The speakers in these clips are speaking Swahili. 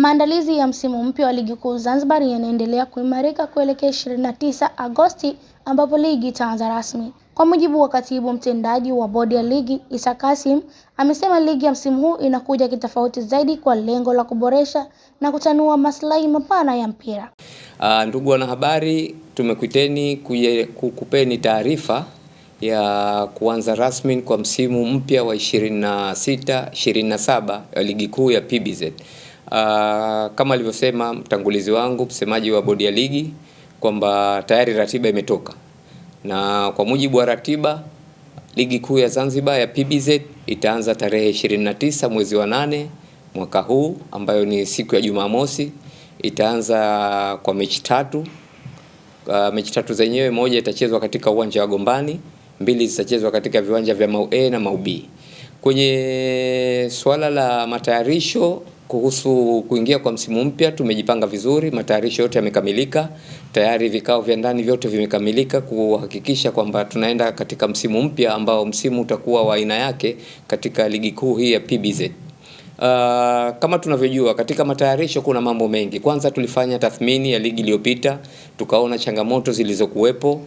Maandalizi ya msimu mpya wa Ligi Kuu Zanzibar yanaendelea kuimarika kuelekea 29 Agosti ambapo ligi itaanza rasmi. Kwa mujibu wa katibu mtendaji wa bodi ya ligi, Isa Kasim, amesema ligi ya msimu huu inakuja kitofauti zaidi kwa lengo la kuboresha na kutanua maslahi mapana ya mpira. Ndugu wanahabari, tumekuiteni kukupeni taarifa ya kuanza rasmi kwa msimu mpya wa 26-27 wa ligi kuu ya PBZ. Kama alivyosema mtangulizi wangu, msemaji wa bodi ya ligi, kwamba tayari ratiba imetoka, na kwa mujibu wa ratiba ligi kuu ya Zanzibar ya PBZ itaanza tarehe 29 mwezi wa 8 mwaka huu, ambayo ni siku ya Jumamosi. Itaanza kwa mechi tatu. Mechi tatu zenyewe, moja itachezwa katika uwanja wa Gombani, mbili zitachezwa katika viwanja vya Mau A na Mau B. Kwenye swala la matayarisho kuhusu kuingia kwa msimu mpya, tumejipanga vizuri. Matayarisho yote yamekamilika tayari, vikao vya ndani vyote vimekamilika kuhakikisha kwamba tunaenda katika msimu mpya ambao msimu utakuwa wa aina yake katika ligi kuu hii ya PBZ. Kama tunavyojua, katika matayarisho kuna mambo mengi. Kwanza tulifanya tathmini ya ligi iliyopita, tukaona changamoto zilizokuwepo.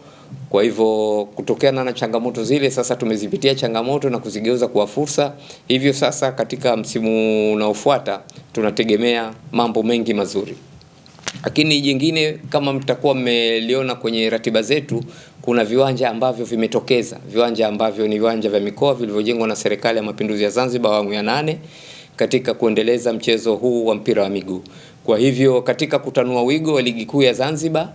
Kwa hivyo kutokana na changamoto zile, sasa tumezipitia changamoto na kuzigeuza kuwa fursa. Hivyo sasa katika msimu unaofuata tunategemea mambo mengi mazuri. Lakini jingine, kama mtakuwa mmeliona kwenye ratiba zetu, kuna viwanja ambavyo vimetokeza, viwanja ambavyo ni viwanja vya mikoa vilivyojengwa na Serikali ya Mapinduzi ya Zanzibar awamu ya 8 katika kuendeleza mchezo huu wa mpira wa miguu. Kwa hivyo katika kutanua wigo wa ligi kuu ya Zanzibar,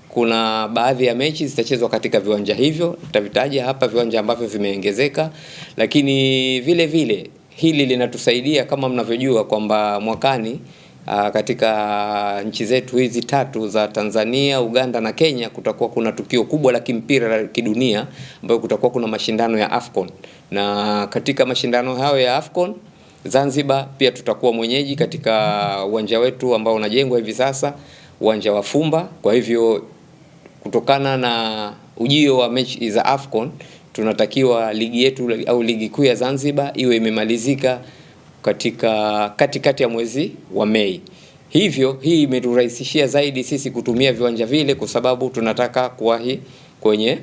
kuna baadhi ya mechi zitachezwa katika viwanja hivyo. Tutavitaja hapa viwanja ambavyo vimeongezeka, lakini vile vile hili linatusaidia kama mnavyojua kwamba mwakani katika nchi zetu hizi tatu za Tanzania, Uganda na Kenya kutakuwa kuna tukio kubwa la kimpira la kidunia, ambayo kutakuwa kuna mashindano ya AFCON. Na katika mashindano hayo ya AFCON, Zanzibar pia tutakuwa mwenyeji katika uwanja wetu ambao unajengwa hivi sasa, uwanja wa Fumba. Kwa hivyo kutokana na ujio wa mechi za AFCON, tunatakiwa ligi yetu au ligi kuu ya Zanzibar iwe imemalizika katika katikati ya mwezi wa Mei. Hivyo hii imeturahisishia zaidi sisi kutumia viwanja vile, kwa sababu tunataka kuwahi kwenye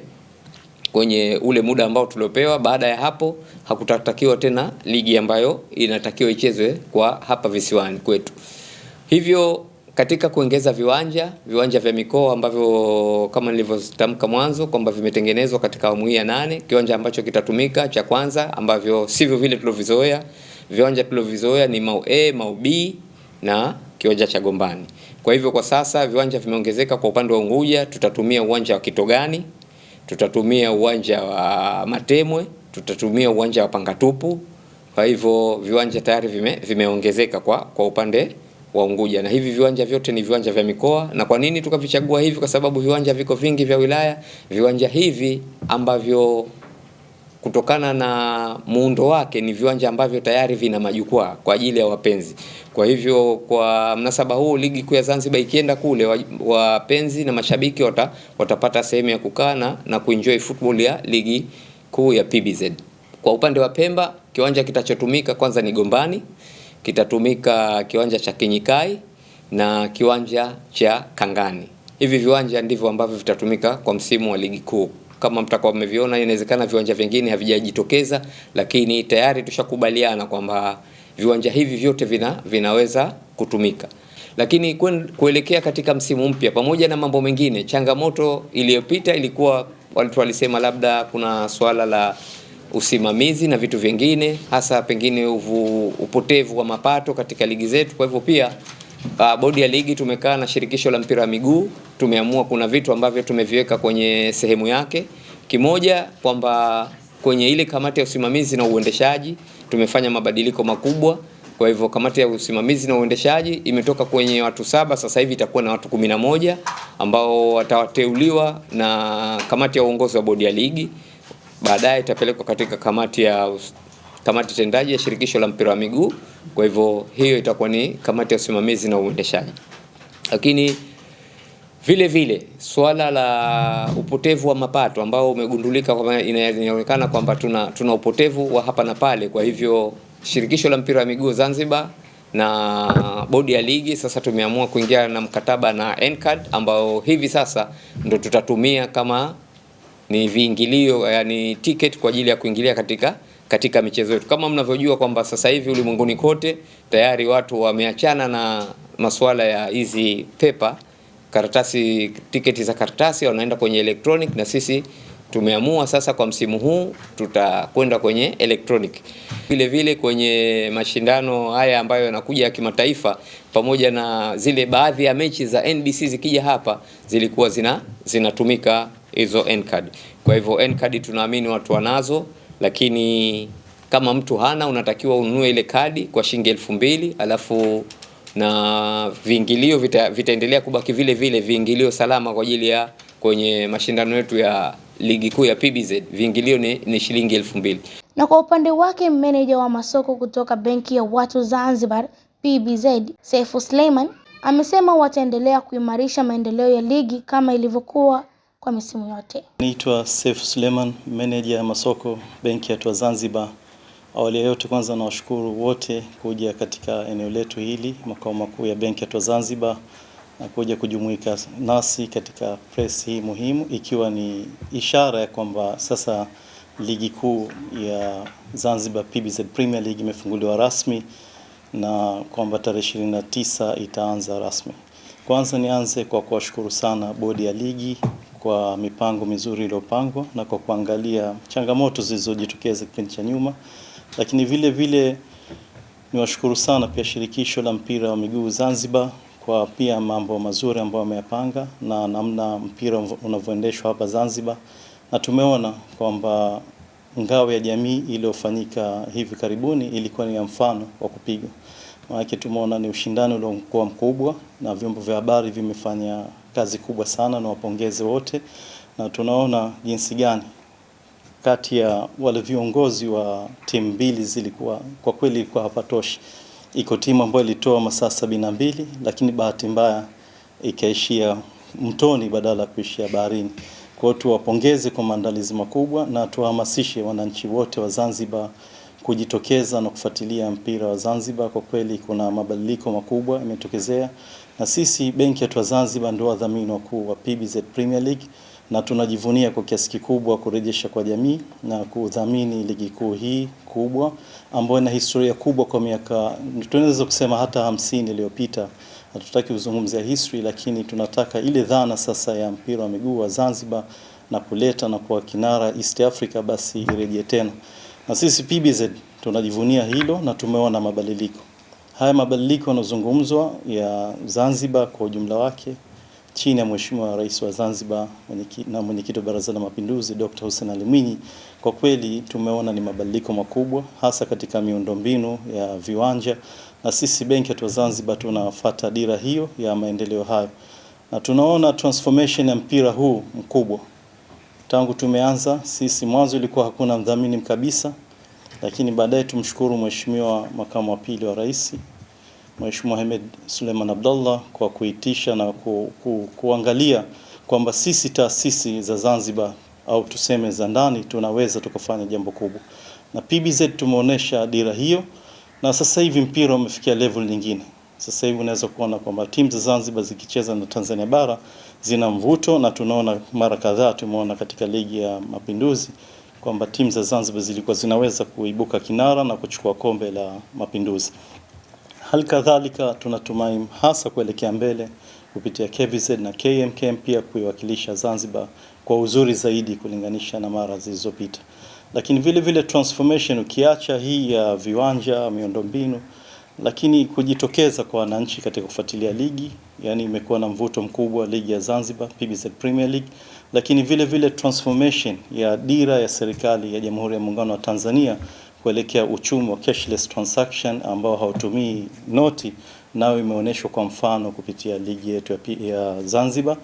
ule muda ambao tuliopewa. Baada ya hapo hakutatakiwa tena ligi ambayo inatakiwa ichezwe kwa hapa visiwani kwetu. Hivyo katika kuongeza viwanja vya mikoa ambavyo kama nilivyotamka mwanzo kwamba vimetengenezwa katika awamu hii ya 8, kiwanja ambacho kitatumika cha kwanza, ambavyo sivyo vile tulivyozoea. Viwanja tulivyozoea ni Mau A, Mau B na kiwanja cha Gombani. Kwa hivyo kwa sasa viwanja vimeongezeka. Kwa upande wa Unguja tutatumia uwanja wa Kitogani, tutatumia uwanja wa Matemwe, tutatumia uwanja wa Pangatupu. Kwa hivyo viwanja tayari vimeongezeka kwa upande wa Unguja, na hivi viwanja vyote ni viwanja vya mikoa. Na kwa nini tukavichagua hivi? Kwa sababu viwanja viko vingi vya wilaya. Viwanja hivi ambavyo kutokana na muundo wake ni viwanja ambavyo tayari vina majukwaa kwa ajili ya wapenzi. Kwa hivyo kwa mnasaba huu, ligi kuu ya Zanzibar ikienda kule, wapenzi na mashabiki watapata sehemu ya kukaa na kuenjoy football ya ligi kuu ya PBZ. Kwa upande wa Pemba, kiwanja kitachotumika kwanza ni Gombani, kitatumika kiwanja cha Kinyikai na kiwanja cha Kangani. Hivi viwanja ndivyo ambavyo vitatumika kwa msimu wa ligi kuu. Kama mtakuwa mmeviona, inawezekana viwanja vingine havijajitokeza, lakini tayari tushakubaliana kwamba viwanja hivi vyote vinaweza kutumika. Lakini kuelekea katika msimu mpya, pamoja na mambo mengine, changamoto iliyopita ilikuwa watu walisema labda kuna swala la usimamizi na vitu vingine, hasa pengine upotevu wa mapato katika ligi zetu. Kwa hivyo pia bodi ya ligi tumekaa na shirikisho la mpira wa miguu, tumeamua kuna vitu ambavyo tumeviweka kwenye sehemu yake. Kimoja, kwamba kwenye ile kamati ya usimamizi na uendeshaji tumefanya mabadiliko makubwa. Kwa hivyo kamati ya usimamizi na uendeshaji imetoka kwenye watu 7, sasa hivi itakuwa na watu 11 ambao watawateuliwa na kamati ya uongozi wa bodi ya ligi. Baadaye itapelekwa katika kamati tendaji ya shirikisho la mpira wa miguu. Kwa hivyo hiyo itakuwa ni kamati ya usimamizi na uendeshaji. Lakini vile vile swala la upotevu wa mapato ambao umegundulika kwamba inaonekana kwamba tuna upotevu wa hapa na pale. Kwa hivyo shirikisho la mpira wa miguu Zanzibar na bodi ya ligi. Sasa tumeamua kuingia na mkataba na N-Card ambao hivi sasa ndo tutatumia kama ni viingilio, yani ticket kwa ajili ya kuingilia katika michezo yetu. Kama mnavyojua kwamba sasa hivi ulimwenguni kote tayari watu wameachana na masuala ya hizi paper karatasi, tiketi za karatasi, wanaenda kwenye electronic, na sisi tumeamua sasa kwa msimu huu tutakwenda kwenye electronic. Vile vile kwenye mashindano haya ambayo yanakuja ya kimataifa, pamoja na zile baadhi ya mechi za NBC zikija hapa zilikuwa zinatumika hizo N-Card. Kwa hivyo N-Card tunaamini watu wanazo, lakini kama mtu hana, unatakiwa ununue ile kadi kwa shilingi 2000, alafu na viingilio vitaendelea kubaki vile vile, viingilio salama kwa ajili ya kwenye mashindano yetu ya ligi kuu ya PBZ. Viingilio ni shilingi 2000. Na kwa upande wake meneja wa masoko kutoka Benki ya Watu Zanzibar PBZ, Saifu Suleiman, amesema wataendelea kuimarisha maendeleo ya ligi kama ilivyokuwa kwa misimu yote. Naitwa Saifu Suleiman, meneja ya masoko Benki ya Watu Zanzibar. Awali ya yote kwanza nawashukuru wote kuja katika eneo letu hili, makao makuu ya Benki ya Watu Zanzibar, na kuja kujumuika nasi katika press hii muhimu, ikiwa ni ishara ya kwamba sasa ligi kuu ya Zanzibar PBZ Premier League imefunguliwa rasmi na kwamba tarehe 29 itaanza rasmi. Kwanza nianze kwa kuwashukuru sana bodi ya ligi kwa mipango mizuri iliyopangwa na kwa kuangalia changamoto zilizojitokeza kipindi cha nyuma, lakini vile vile niwashukuru sana pia shirikisho la mpira wa miguu Zanzibar kwa pia mambo mazuri ambayo wameyapanga na namna mpira unavyoendeshwa hapa Zanzibar, na tumeona kwamba ngao ya jamii iliyofanyika hivi karibuni ilikuwa ni mfano wa kupigwa. Maana tumeona ni ushindani uliokuwa mkubwa na vyombo vya habari vimefanya kazi kubwa sana, na wapongeze wote, na tunaona jinsi gani kati ya wale viongozi wa timu mbili zilikuwa kwa kweli ilikuwa hapatoshi. Iko timu ambayo ilitoa masaa 72, lakini bahati mbaya ikaishia mtoni badala ya kuishia baharini. Kwa hiyo tuwapongeze kwa maandalizi makubwa na tuhamasishe wananchi wote wa Zanzibar kujitokeza na kufuatilia mpira wa Zanzibar. Kwa kweli kuna mabadiliko makubwa yametokezea, na sisi Benki ya Watu Zanzibar ndio wadhamini wakuu wa PBZ Premier League, na tunajivunia kwa kiasi kikubwa kurejesha kwa jamii na kudhamini ligi kuu hii kubwa ambayo ina historia kubwa kwa miaka, tunaweza kusema hata 50 iliyopita. Hatutaki kuzungumzia history, lakini tunataka ile dhana sasa ya mpira wa miguu wa Zanzibar na kuleta na kwa kinara East Africa basi irejee tena. Na sisi PBZ tunajivunia hilo na tumeona mabadiliko. Haya mabadiliko yanazungumzwa ya Zanzibar kwa ujumla wake chini ya Mheshimiwa Rais wa Zanzibar na mwenyekiti wa Baraza la Mapinduzi Dr. Hussein Ali Mwinyi. Kwa kweli tumeona ni mabadiliko makubwa hasa katika miundombinu ya viwanja, na sisi Benki ya Watu Zanzibar tunafuata dira hiyo ya maendeleo hayo, na tunaona transformation ya mpira huu mkubwa. Tangu tumeanza sisi, mwanzo ilikuwa hakuna mdhamini kabisa, lakini baadaye tumshukuru Mheshimiwa Makamu wa Pili wa Rais Mheshimiwa Ahmed Suleiman Abdullah kwa kuitisha na kuangalia kwamba sisi taasisi za Zanzibar au tuseme za ndani tunaweza tukafanya jambo kubwa, na PBZ tumeonesha dira hiyo, na sasa hivi mpira umefikia level nyingine. Sasa hivi unaweza kuona kwamba timu za Zanzibar zikicheza na Tanzania bara zina mvuto, na tunaona mara kadhaa tumeona katika ligi ya Mapinduzi kwamba timu za Zanzibar zilikuwa zinaweza kuibuka kinara na kuchukua kombe la Mapinduzi. Hali kadhalika tunatumai hasa kuelekea mbele kupitia KVZ na KMKM pia kuiwakilisha Zanzibar kwa uzuri zaidi kulinganisha na mara zilizopita. Lakini vile vile transformation, ukiacha hii ya viwanja, miundombinu, lakini kujitokeza kwa wananchi katika kufuatilia ligi, yani imekuwa na mvuto mkubwa ligi ya Zanzibar PBZ Premier League, lakini vile vile transformation ya dira ya serikali ya Jamhuri ya Muungano wa Tanzania kuelekea uchumi wa cashless transaction ambao hautumii noti, nao imeonyeshwa kwa mfano kupitia ligi yetu ya Zanzibar,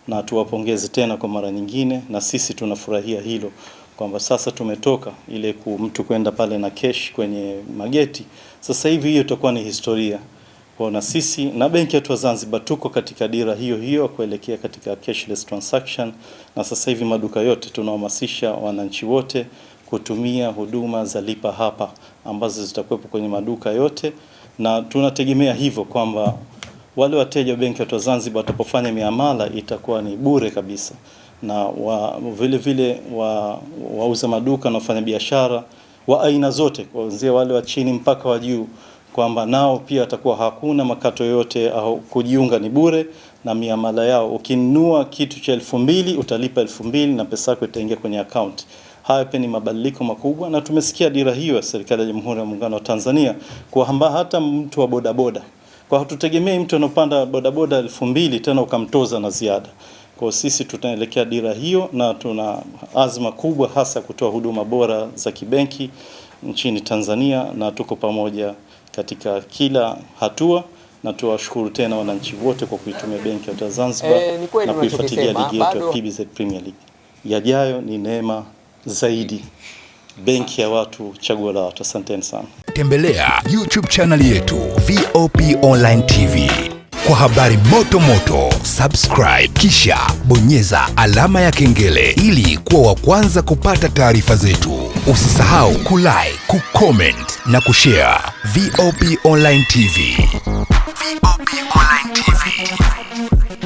na tuwapongeze tena kwa mara nyingine, na sisi tunafurahia hilo kwamba sasa tumetoka ile mtu kwenda pale na cash kwenye mageti. Sasa hivi hiyo itakuwa ni historia. Kwa sisi na Benki ya Watu Zanzibar tuko katika dira hiyo hiyo kuelekea katika cashless transaction, na sasa hivi maduka yote tunahamasisha wananchi wote kutumia huduma za lipa hapa ambazo zitakuwepo kwenye maduka yote, na tunategemea hivyo kwamba wale wateja wa benki ya watu wa Zanzibar watapofanya miamala itakuwa ni bure kabisa, na vile vile wauza maduka na wafanya biashara wa aina zote kuanzia wale wa chini mpaka wa juu, kwamba nao pia atakuwa hakuna makato yote au kujiunga ni bure, na miamala yao ukinunua kitu cha 2000 utalipa 2000 na pesa yako itaingia kwenye account. Haya pia ni mabadiliko makubwa, na tumesikia dira hiyo ya serikali ya Jamhuri ya Muungano wa Tanzania kwamba hata mtu wa bodaboda, kwa hatutegemei mtu anopanda bodaboda 2000 tena ukamtoza na ziada. Kwa sisi tutaelekea dira hiyo, na tuna azma kubwa hasa kutoa huduma bora za kibenki nchini Tanzania, na tuko pamoja katika kila hatua, na tuwashukuru tena wananchi wote kwa kuitumia benki ya Zanzibar na kuifuatilia ligi yetu ya PBZ Premier League. Yajayo ni neema zaidi. Benki ya watu, chaguo la watu. Asanteni sana. Tembelea YouTube channel yetu VOP Online TV kwa habari moto moto. Subscribe kisha bonyeza alama ya kengele ili kuwa wa kwanza kupata taarifa zetu. Usisahau kulike, kucomment na kushare. VOP Online TV. VOP Online TV.